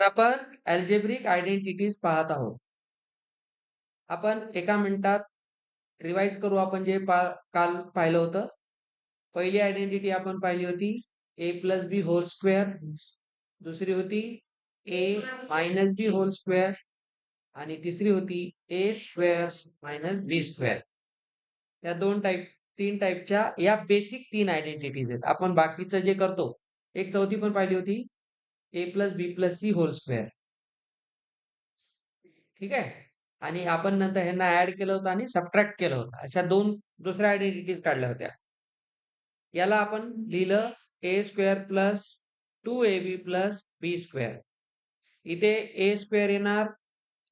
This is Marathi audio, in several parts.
तर आपण अल्जेब्रिक आयडेंटिटीज पाहत आहोत. आपण एका मिनिटात रिवाइज करू आपण जे काल पाहिलं होतं. पहिली आयडेंटिटी आपण पाहिली होती ए प्लस बी होल स्क्वेअर. दुसरी होती ए मायनस बी होल स्क्वेअर आणि तिसरी होती ए स्क्वेअर मायनस बी स्क्वेअर. या तीन टाईपच्या या बेसिक तीन आयडेंटिटीज आहेत. आपण बाकीचं जे करतो, एक चौथी पण पाहिली होती ए प्लस बी प्लस सी होल स्क्वेअर. ठीक आहे. आणि आपण नंतर ह्यांना ऍड केलं होतं आणि सबट्रॅक्ट केलं होतं. अशा दुसऱ्या आयडेंटिटीज काढल्या होत्या. याला आपण लिहिलं ए स्क्वेअर प्लस 2ab प्लस बी स्क्वेअर. इथे ए स्क्वेअर येणार,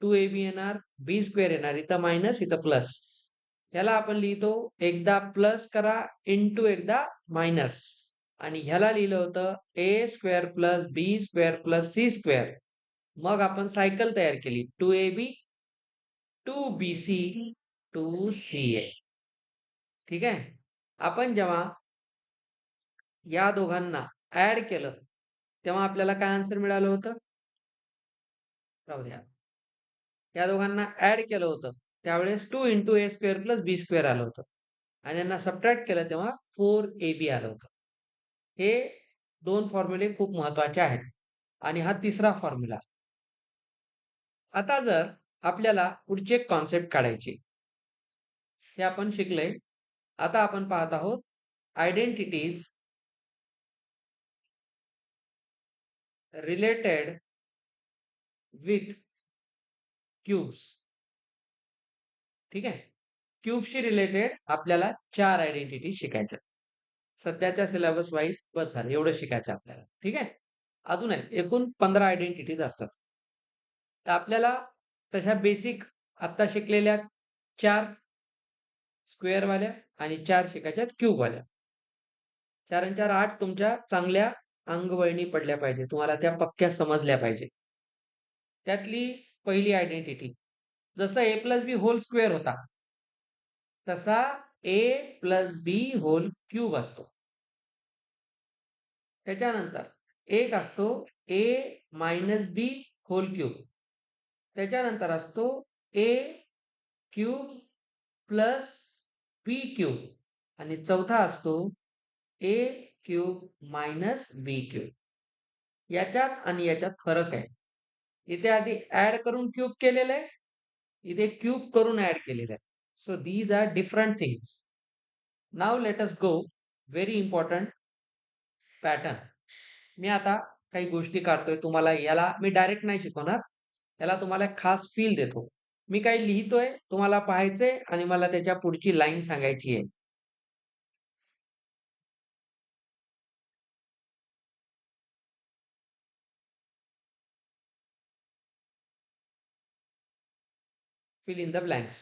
2ab येणार, बी स्क्वेअर येणार. इथं मायनस, इथं प्लस. ह्याला आपण लिहितो एकदा प्लस करा इंटू एकदा मायनस. आणि ह्याला लिहिलं होतं A square plus B square plus C square. मग आपण सायकल तयार केली 2ab 2bc 2ca. ठीक आहे. आपण जेव्हा या दोघांना ऍड केलं तेव्हा आपल्याला काय आन्सर मिळालं होतं? राहू द्या. या दोघांना ऍड केलं होतं त्यावेळेस 2 इंटू ए स्क्वेअर प्लस बी स्क्वेअर आलं होतं आणि यांना सबट्रॅक्ट केलं तेव्हा 4ab आलं होतं. हे दोन फॉर्म्युले खूप महत्वाचे आहेत आणि हा तिसरा फॉर्म्युला. आता जर आपल्याला पुढचे कॉन्सेप्ट काढायचे, हे आपण शिकलोय. आता आपण पाहत आहोत आयडेंटिटीज रिलेटेड विथ क्यूब्स. ठीक आहे. क्यूबशी रिलेटेड आपल्याला 4 आयडेंटिटी शिकायच्या. सध्याच्या सिलेबस वाईज बस झालं एवढं शिकायचं आपल्याला. ठीक आहे. अजून आहे एकूण 15 आयडेंटिटीज असतात. तर आपल्याला तशा बेसिक आता शिकलेल्या 4 स्क्वेअरवाल्या आणि 4 शिकायच्या क्यूबवाल्या. 4 आणि 4 8 तुमच्या चांगल्या अंगवळणी पडल्या पाहिजे. तुम्हाला त्या पक्क्या समजल्या पाहिजे. त्यातली पहिली आयडेंटिटी, जसं ए प्लस बी होल स्क्वेअर होता तसा ए प्लस बी होल क्यूब असतो. त्याच्यानंतर एक असतो ए मायनस बी होल क्यूब. त्याच्यानंतर असतो ए क्यूब प्लस बी क्यूब आणि चौथा असतो ए क्यूब मायनस बी क्यूब. याच्यात आणि याच्यात फरक आहे. इथे आधी ऍड करून क्यूब केलेलं आहे, इथे क्यूब करून ऍड केलेलं आहे. So these are different things. Now let us go very important pattern. मी आता काही गोष्टी काढतोय, तुम्हाला याला मी डायरेक्ट नाही शिकवणार, याला तुम्हाला खास फील देतो. मी काही लिहितोय, तुम्हाला पाहायचंय आणि मला त्याच्या पुढची लाईन सांगायची आहे. Fill in the blanks.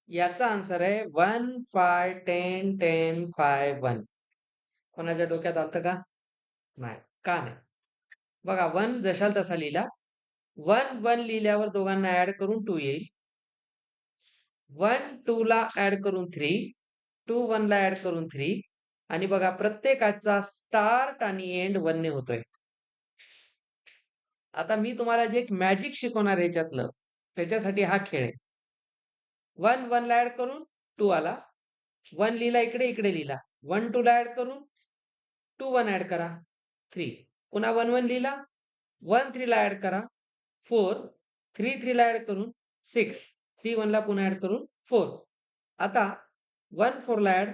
याचा आन्सर आहे 1 5 10 10 5 1. कोणाच्या डोक्यात आलतं का? नाही. का नाही? बघा 1 जशाला तसा लिहिला. 1 1 लिहिल्यावर दोघांना ऍड करून 2 येईल. 1 2 ला ऍड करून 3, 2 1 ला ऍड करून 3 आणि बघा प्रत्येकाचा स्टार्ट आणि एंड 1 ने होतोय. आता मी तुम्हाला जे एक मॅजिक शिकवणार ह्याच्यातलं, त्याच्यासाठी हा खेळ आहे. 1 1 ला ऍड करून 2 आला. 1 लिहिला इकडे, इकडे लिहिला. 1 2 ला ऍड करून 2 1 ऍड करा 3. पुन्हा 1 1 लिहिला. 1 3 ला ऍड करा 4. 3 3 ला ऍड करून 6. 3 1 ला पुन्हा ऍड करून 4. आता 1 4 ला ऍड,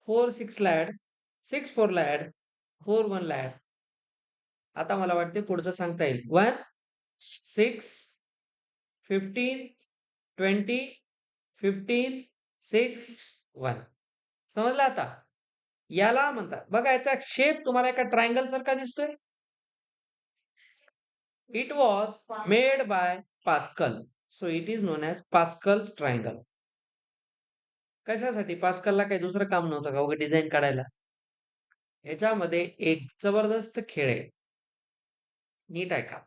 4 6 ला ऍड, 6 4 ला ऍड, 4 1 ला ऍड. आता मला वाटते पुढचं सांगता येईल. 1 6 15 20 15 6 1. समजलं आता? याला म्हणतात, बघा याचा शेप तुम्हाला एका ट्रायंगल सारखा दिसतोय. It was made by Pascal, so it is known as Pascal's triangle. कशासाठी? पास्कलला काही दुसरं काम नव्हतं का उगाच डिझाईन काढायला? याच्यामध्ये एक जबरदस्त खेळ आहे. नीट ऐका.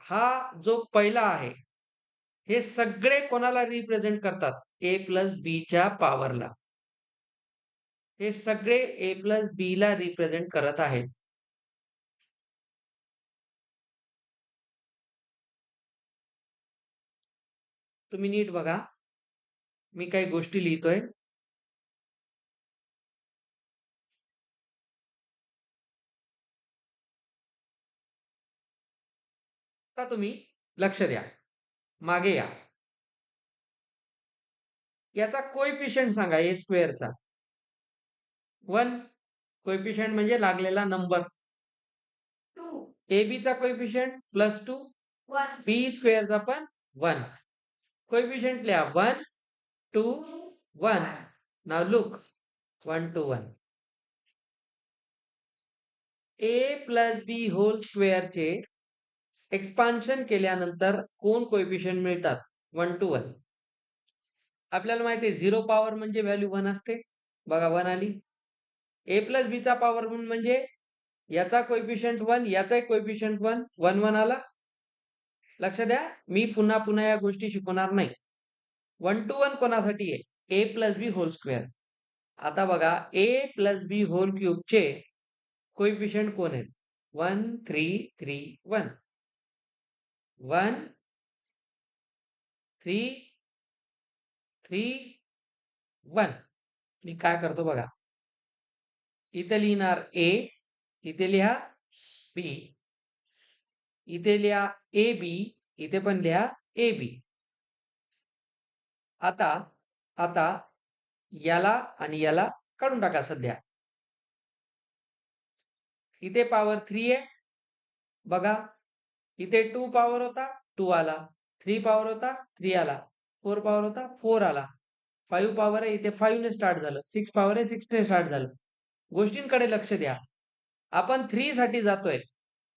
हा जो पहिला आहे, हे सगळे कोणाला रिप्रेझेंट करतात? ए प्लस बी च्या पॉवरला. हे सगळे ए प्लस बी ला रिप्रेझेंट करत आहेत. तुम्ही नीट बघा. मी काही गोष्टी लिहितोय. आता तुम्ही लक्ष द्या. मागे या. याचा कोएफिशियंट सांगा ए स्क्वेअरचा. 1. कोएफिशियंट म्हणजे लागलेला नंबर. 2. एबीचा कोएफिशियंट +2. 1. बी स्क्वेअरचा पण 1. कोएफिशियंट लिहा 1, 2, 1. Now look 1 to 1. A plus B whole स्क्वेअरचे एक्सपान्शन केल्यानंतर कोण कोएफिशियंट मिळतात? 1 to 1. आपल्याला माहिती आहे 0 पॉवर म्हणजे व्हॅल्यू 1 असते. बघा 1 आली. ए प्लस बीचा पॉवर म्हणजे याचा कोएफिशियंट 1, याचाही कोएफिशियंट 1, 1 1 आला. लक्ष द्या, मी पुन्हा पुन्हा या गोष्टी शिकवणार नाही. 1 to 1 कोणासाठी आहे? ए प्लस बी होल स्क्वेअर. आता बघा ए प्लस बी होल क्यूबचे कोएफिशियंट कोण आहेत? 1 3 3 1. 1 3 3 1. मी काय करतो बघा. इथे लिहिणार ए, इथे लिहा बी, इथे लिहा ए बी, इथे पण लिहा ए बी. आता आता याला आणि याला काढून टाका सध्या. इथे पॉवर 3 आहे. बघा इथे 2 पॉवर होता 2 आला. 3 पॉवर होता 3 आला. 4 पॉवर होता 4 आला. 5 पॉवर आहे इथे 5 ने स्टार्ट झालं. 6 पॉवर आहे 6 ने स्टार्ट झालं. गोष्टींकडे लक्ष द्या. आपण 3 साठी जातोय.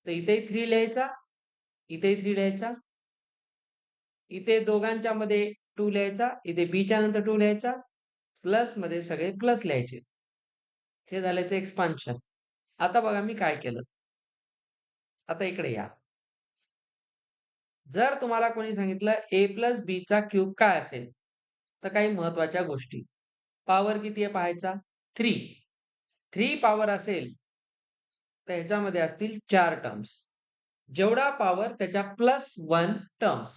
तर इथेही 3 लिहायचा, इथेही 3 लिहायचा. इथे दोघांच्या मध्ये 2 लिहायचा, इथे बीच्या नंतर 2 लिहायचा. प्लस मध्ये सगळे प्लस लिहायचे. हे झालं ते एक्सपान्शन. आता बघा मी काय केलं. आता इकडे या. जर तुम्हाला कोणी सांगितलं ए प्लस बीचा क्यूब काय असेल, तर काही महत्वाच्या गोष्टी. पॉवर किती आहे पाहायचा? 3. 3 पॉवर असेल तर ह्याच्यामध्ये असतील 4 टर्म्स. जेवढा पॉवर त्याच्या +1 टर्म्स.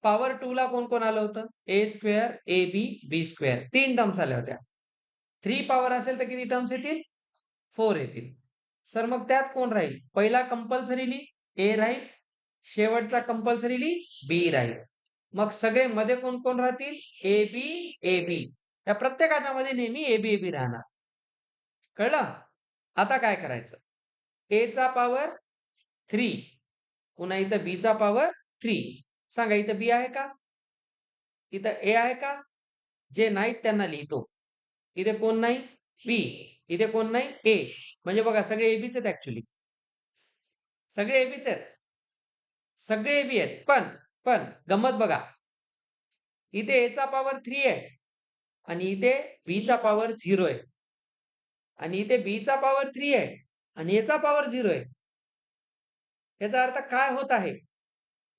पॉवर 2 ला कोण कोण आलं होतं? A square, A B, B square 3 terms आल्या होत्या. 3 पॉवर असेल तर किती टर्म्स येतील? 4 येतील. सर मग त्यात कोण राहील? पहिला कंपल्सरीली ए राहील, शेवटचा कंपल्सरीली बी राहील. मग सगळे मध्ये कोण कोण राहतील? A B, A B. या प्रत्येकाच्या मध्ये नेहमी ए बी, ए बी राहणार. कळलं? आता काय करायचं? ए चा पॉवर 3. पुन्हा इथं बी चा पॉवर 3. सांगा इथं बी आहे का? इथं ए आहे का? जे नाहीत त्यांना लिहितो. इथे कोण नाही? बी. इथे कोण नाही? ए. म्हणजे बघा सगळे एबीच आहेत ऍक्च्युली. सगळे एबीच आहेत. सगळे एबी आहेत. पण गंमत बघा. इथे ए चा पॉवर 3 आहे आणि इथे बी चा पॉवर 0 आहे. आणि इथे बी चा पॉवर 3 आहे आणि ए चा पॉवर 0 आहे. याचा अर्थ काय होत आहे?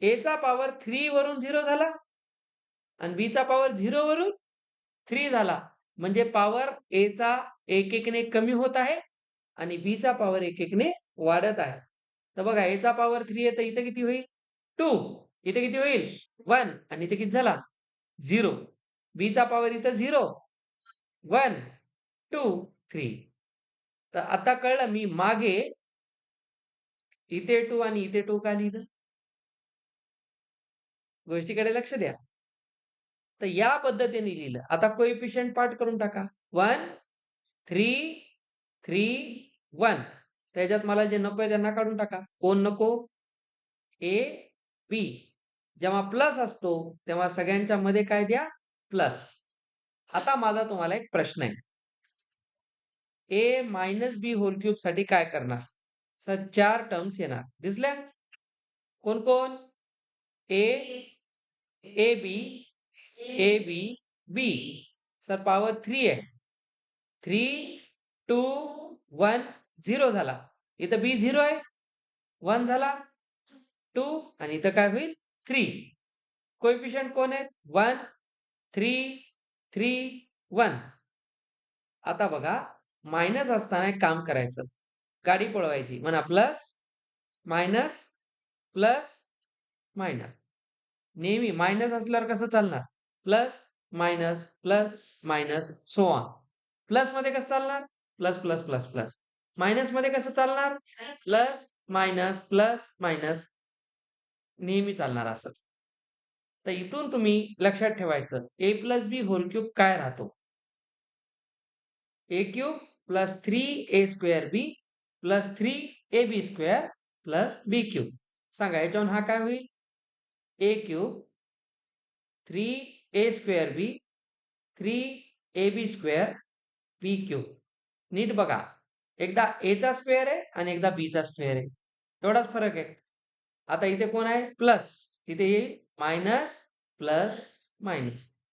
ए चा पॉवर 3 वरून 0 झाला आणि बी चा पॉवर 0 वरून 3 झाला. म्हणजे पॉवर ए चा 1 ने कमी होत आहे आणि बी चा पॉवर 1 ने वाढत आहे. तर बघा ए चा पॉवर 3 आहे तर इथे किती होईल? 2. इथे किती होईल? 1 आणि इथे किती झाला? 0. बी चा पॉवर इथं 0, 1, 2, 3. तर आता कळलं मी मागे इथे 2 आणि इथे 2 का लिहिलं? गोष्टीकडे लक्ष द्या. तर या पद्धतीने लिहिलं. आता कोएफिशियंट पार्ट करून टाका. 1, 3, 3, 1. त्याच्यात मला जे नको आहे त्यांना काढून टाका. कोण नको? ए, बी. जेव्हा प्लस असतो तेव्हा सगळ्यांच्या मध्ये काय द्या? प्लस. आता माझा तुम्हाला एक प्रश्न आहे. ए मायनस बी होल क्यूब साठी काय करणार? सर 4 टर्म्स येणार. दिसल्या? कोण कोण? ए, A B, A B, B. Sir power 3 आहे. 3, 2, 1, 0 झाला. इथं बी 0 आहे. 1 झाला. 2 आणि इथं काय होईल? 3. कोएफिशियंट कोण आहेत? 1, 3, 3, 1. आता बघा मायनस असताना एक काम करायचं. गाडी पळवायची. म्हणा प्लस, मायनस, प्लस, मायनस. नेहमी मायनस असल्यावर कसं चालणार? Plus, minus, so on. Plus मध्ये कसं चालणार? प्लस. मायनस मध्ये कसं चालणार? प्लस, नेहमी चालणार असं. तर इथून तुम्ही लक्षात ठेवायचं A plus B whole cube काय राहतो? A cube plus 3a² plus 3ab² plus B cube. सांगा याच्यावरून हा काय होईल? A cube 3a² 3ab² B cube. नीट बघा, एकदा a चा स्क्वेअर आहे आणि एकदा b चा स्क्वेअर आहे, एवढाच फरक आहे. आता इथे कोण आहे? प्लस, तिथे येईल मायनस.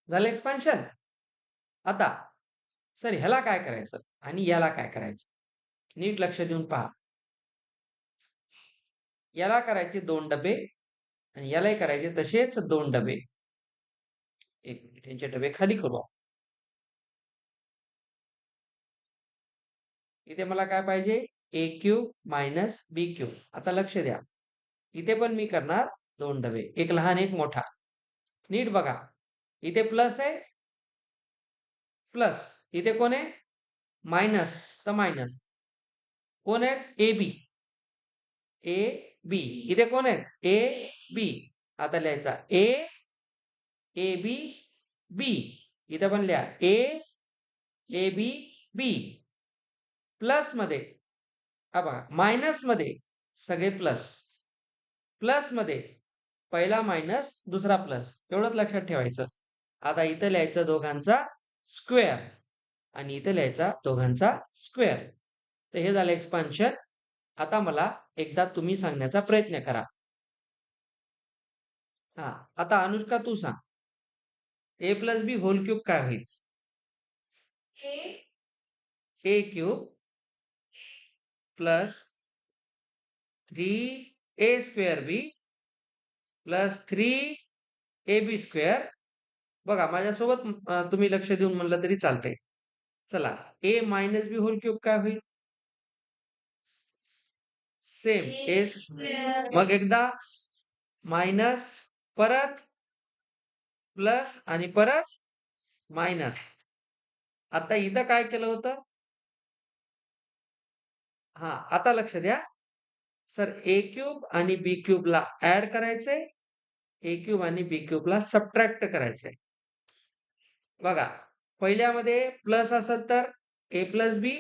झालं एक्सपान्शन. आता सर ह्याला काय करायचं आणि याला काय करायचं? नीट लक्ष देऊन पहा. याला करायचे 2 डबे आणि यालाही करायचे तसेच 2 डबे. एक मिनिट, यांचे डबे खाली करू. इथे मला काय पाहिजे? ए क्यूब मायनस बी क्यूब. आता लक्ष द्या, इथे पण मी करणार 2 डबे, एक लहान एक मोठा. नीट बघा, इथे प्लस आहे, प्लस. इथे कोण आहे? मायनस, तर मायनस. कोण आहेत? A B. इथे कोण आहेत? A B. आता लिहायचा ए बी. इथे पण लिहा ए बी. प्लस मध्ये बघा, मायनस मध्ये सगळे प्लस, प्लस मध्ये पहिला मायनस दुसरा प्लस, एवढंच लक्षात ठेवायचं. आता इथं लिहायचं दोघांचा स्क्वेअर आणि इथं लिहायचा दोघांचा स्क्वेअर. तर हे झालं एक्सपान्शन. आता मला एकदा तुम्ही सांगण्याचा प्रयत्न करा. हा, आता अनुष्का तू सांग, A plus B whole cube काय होईल? A cube plus 3a² plus 3ab². बघा माझ्यासोबत तुम्ही लक्ष देऊन म्हणलं तरी चालतंय. चला, ए मायनस बी होल क्यूब काय होईल? सेम मग एकदा मायनस, परत प्लस आणि परत मायनस. आता इथं काय केलं होतं? हा, आता लक्ष द्या सर, ए क्यूब आणि बी क्यूबला ऍड करायचंय, ए क्यूब आणि बी क्यूबला सबट्रॅक्ट करायचंय. बघा, पहिल्यामध्ये प्लस असेल तर ए प्लस बी,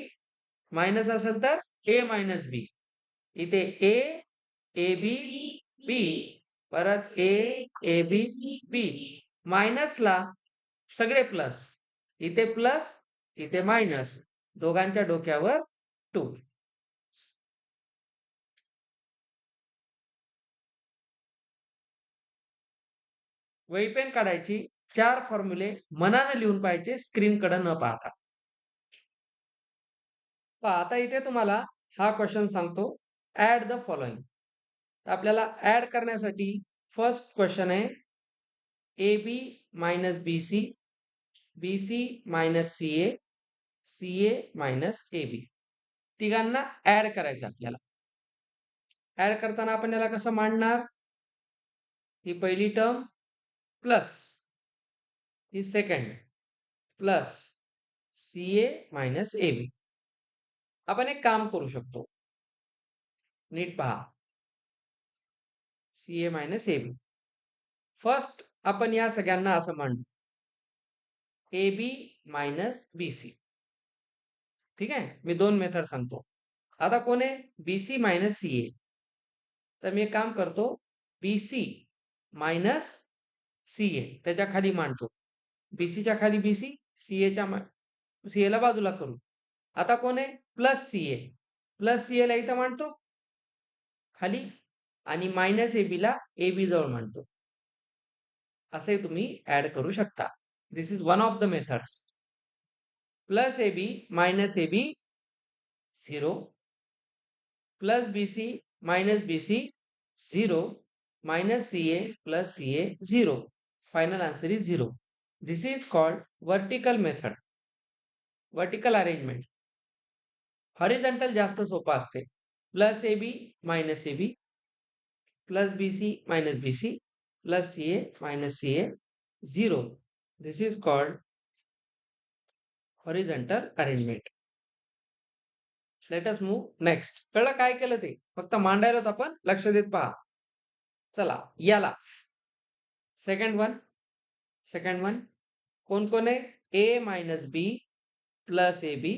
मायनस असेल तर ए मायनस बी. इथे ए बी बी, परत ए बी बी. मायनसला सगळे प्लस, इथे प्लस इथे मायनस, दोघांच्या डोक्यावर 2. वही पेन काढायची, 4 फॉर्म्युले मनानं लिहून पाहिजे, स्क्रीनकडे न पाहता. आता इथे तुम्हाला हा क्वेश्चन सांगतो, ऍड द फॉलोइंग. आपल्याला ऍड करण्यासाठी फर्स्ट क्वेश्चन आहे a b minus b c minus c a minus a b. तिघांना ऍड करायचं आपल्याला. ऍड करताना आपण याला कसं मांडणार? ही पहिली टर्म प्लस, ही second plus c a minus a b. आपण एक काम करू शकतो, नीट पहा. C a minus a b. First आपण या सगळ्यांना असं मांडू, ए बी मायनस बी सी. ठीक आहे, मी 2 मेथड सांगतो. आता कोण आहे? बी सी मायनस सी ए. तर मी एक काम करतो, बी सी मायनस सी ए त्याच्या खाली मांडतो. बीसीच्या खाली बीसी, सीएच्या सीएला बाजूला करू. आता कोण आहे? Plus CA. प्लस सीएला इथं मांडतो खाली आणि मायनस एबीला एबी जवळ मांडतो. असे तुम्ही ऍड करू शकता. This is one of the methods. Plus AB minus AB 0, plus BC minus BC 0, minus CA plus CA 0. Final answer is 0. This is called vertical method. Vertical arrangement. Horizontal जास्त सोपा असते. Plus a b minus a b plus B c minus b c plus CA minus CA 0. This is called horizontal arrangement. Let us move next. कळलं काय केलं ते? फक्त मांडायला आपण लक्ष देत पहा. चला याला सेकंड वन कोण आहे? A minus b plus a b.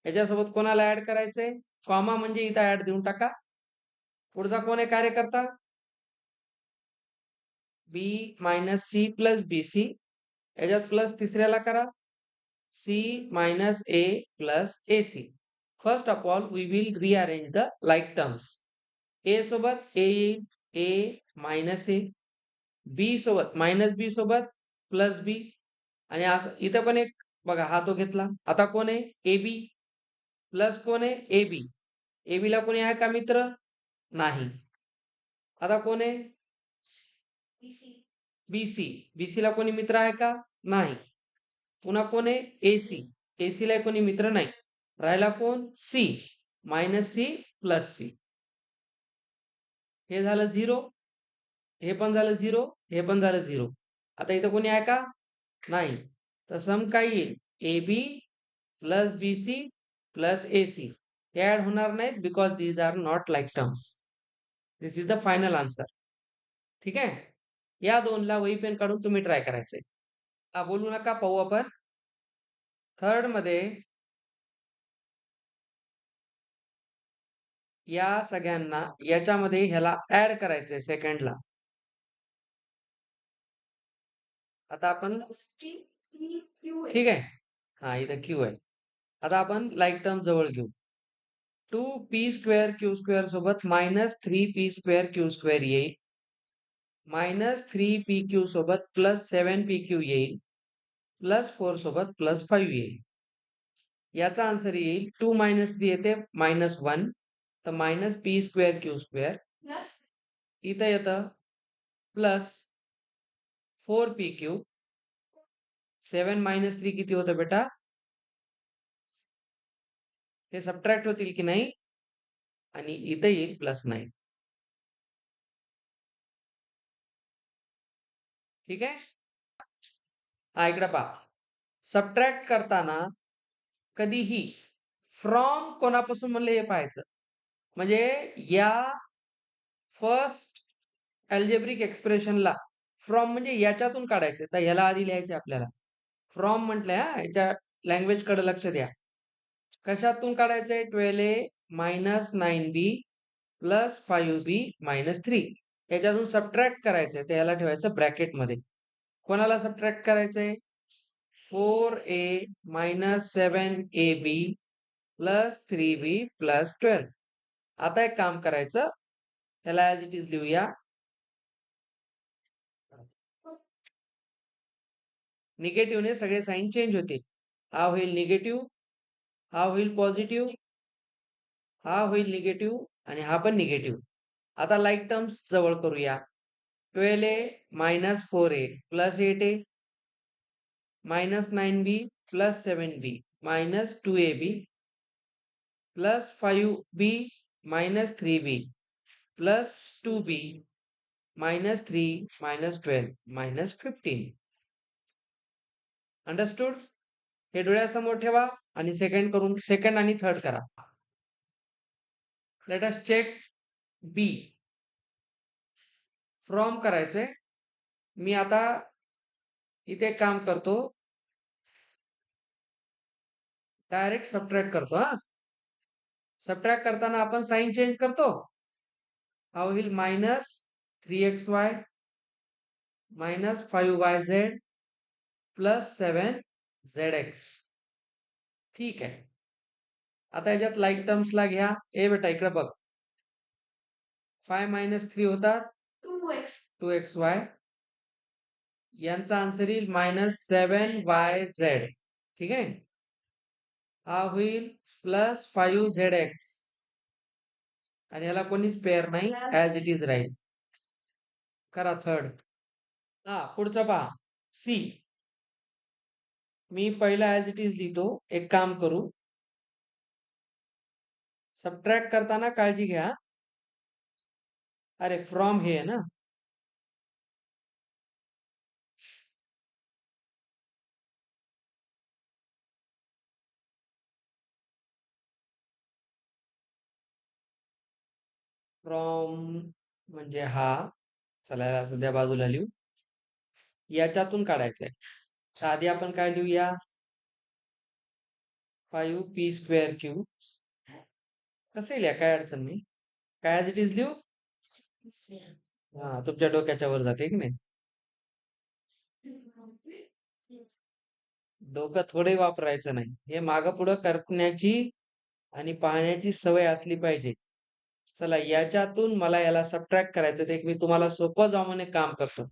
याच्यासोबत कोणाला ऍड करायचंय? कॉमा म्हणजे इथं ऍड देऊन टाका. पुढचा कोण आहे कार्यकर्ता? बी मायनस सी प्लस बी सी. याच्यात प्लस तिसऱ्याला करा. C minus A plus AC. First of all, we will rearrange the like terms. A सोबत A येईल, A minus A. B सोबत minus B सोबत plus B. आणि असं इथं पण एक बघा हा तो घेतला. आता कोण आहे? AB प्लस कोण आहे? AB. AB ला कोणी आहे का मित्र? नाही. आता कोण आहे? BC. BC ला कोणी मित्र आहे का? नाही. पुन्हा कोण आहे? AC. AC ला कोणी मित्र नाही. राहिला कोण? C minus C plus c. हे झालं 0. हे पण झालं 0. हे पण झालं 0. आता इथं कोणी आहे का? नाही. तर सम काय येईल? AB plus BC plus AC. हे ऍड होणार नाहीत because these are not like terms. This is the final answer. ठीक आहे. या दोनला वही पेन काढून तुम्ही ट्राय करायचंय. बोलू नका, पाहू आपण. थर्ड मध्ये या सगळ्यांना याच्यामध्ये ह्याला ऍड करायचंय सेकंडला. आता आपण ठीक आहे. हा इथं क्यू आहे. आता आपण लाईक टर्म जवळ घेऊ. 2p² q² सोबत मायनस 3p² q² येईल. मायनस 3pq सोबत प्लस 7pq येईल. प्लस 4 सोबत प्लस 5 येईल. याचा आन्सर येईल 2 मायनस 3 येते -1. तर मायनस p² q² इथं येतं प्लस 4pq. 7 मायनस 3 किती होतं बेटा? हे सबट्रॅक्ट होतील की नाही? आणि इथं येईल +9. ठीक आहे. हा इकडे पहा. सबट्रॅक्ट करताना कधीही फ्रॉम कोणापासून म्हणलं हे पाहायचं. म्हणजे या फर्स्ट अल्जेब्रिक एक्सप्रेशनला फ्रॉम म्हणजे याच्यातून काढायचं. तर ह्याला आधी लिहायचं आपल्याला. फ्रॉम म्हटलंय हा, याच्या लँग्वेज कडे लक्ष द्या. कशातून काढायचंय? 12a minus 9b plus 5b minus 3. याच्यातून सबट्रॅक्ट करायचंय. तर याला ठेवायचं ब्रॅकेट मध्ये. कोणाला सबट्रॅक्ट करायचंय? 4a minus 7ab plus 3b plus 12. आता एक काम करायचं, याला ऍज इट इज लिहूया. निगेटिव्हने सगळे साईन चेंज होतील. हा होईल निगेटिव्ह, हा होईल पॉझिटिव्ह, हा होईल निगेटिव्ह आणि हा पण निगेटिव्ह. आता लाईक टर्म्स जवळ करूया. 12a minus 4a plus 8a minus 9b plus 7b minus 2ab plus 5b minus 3b plus 2b minus 3 minus 12 minus 15. Understood? हे डोळ्यासमोर ठेवा आणि सेकंड आणि थर्ड करा. Let us check b. From करायचंय. मी आता इथे काम करतो, डायरेक्ट सबट्रॅक्ट करतो. हा सबट्रॅक्ट करताना आपण साइन चेंज करतो. हा होईल minus 3xy minus 5yz plus 7zx. ठीक आहे. आता याच्यात लाईक टर्म्सला घ्या. ए बेटा इकडे बघ. 5 मायनस 3 होतात 2xy. यांचा आन्सर येईल -7yz. ठीक आहे. हा होईल प्लस 5zx. आणि याला कोणीच पेअर नाही, ऍज इट इज राहील. करा थर्ड. हा पुढचं पहा. सी. मी पहिला ऍज इट इज लिहितो. एक काम करू, सबट्रॅक्ट करताना काळजी घ्या. अरे फ्रॉम हे आहे ना, फ्रॉम म्हणजे हा, चला याला सध्या बाजूला लिहू, याच्यातून काढायचंय. तर आधी आपण काय लिहूया, 5p² कसं लिहा, काय अडचण नाही. काय ऍज इट इज लिहू, हा तुमच्या डोक्याच्या वर जाते की नाही. डोकं थोडे वापरायचं नाही, हे मागं पुढं करण्याची आणि पाहण्याची सवय असली पाहिजे. चला याच्यातून मला याला सबट्रॅक्ट करायचं, ते एक मी तुम्हाला सोपं जाऊन एक काम करतो.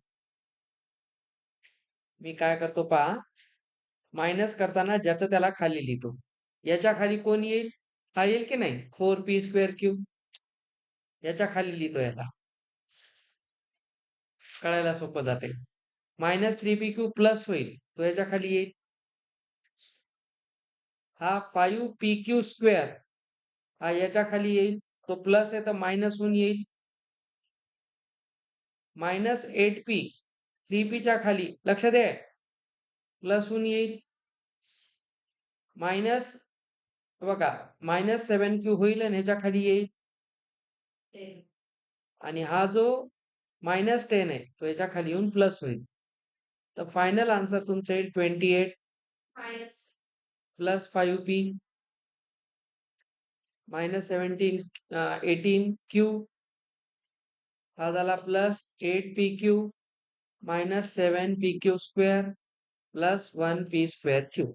मी काय करतो पहा, मायनस करताना ज्याचं त्याला खाली लिहितो. याच्या खाली कोण येईल, हा येईल की नाही, 4p², याच्या खाली लिहितो याला, कळायला सोपं जाते. -3pq प्लस होईल, तो याच्या खाली येईल. हा 5pq², हा याच्या खाली येईल, तो प्लस आहे तर मायनस होऊन येईल. -8p 3p च्या खाली, लक्ष दे, प्लस होऊन येईल. मायनस, बघा, -7q होईल आणि ह्याच्या खाली येईल. आणि हा जो -10 आहे तो याच्या खाली येऊन प्लस होईल. तर फायनल आन्सर तुमचं येईल 28 प्लस 5p -18q, हा झाला plus 8pq -7pq² plus 1p²q.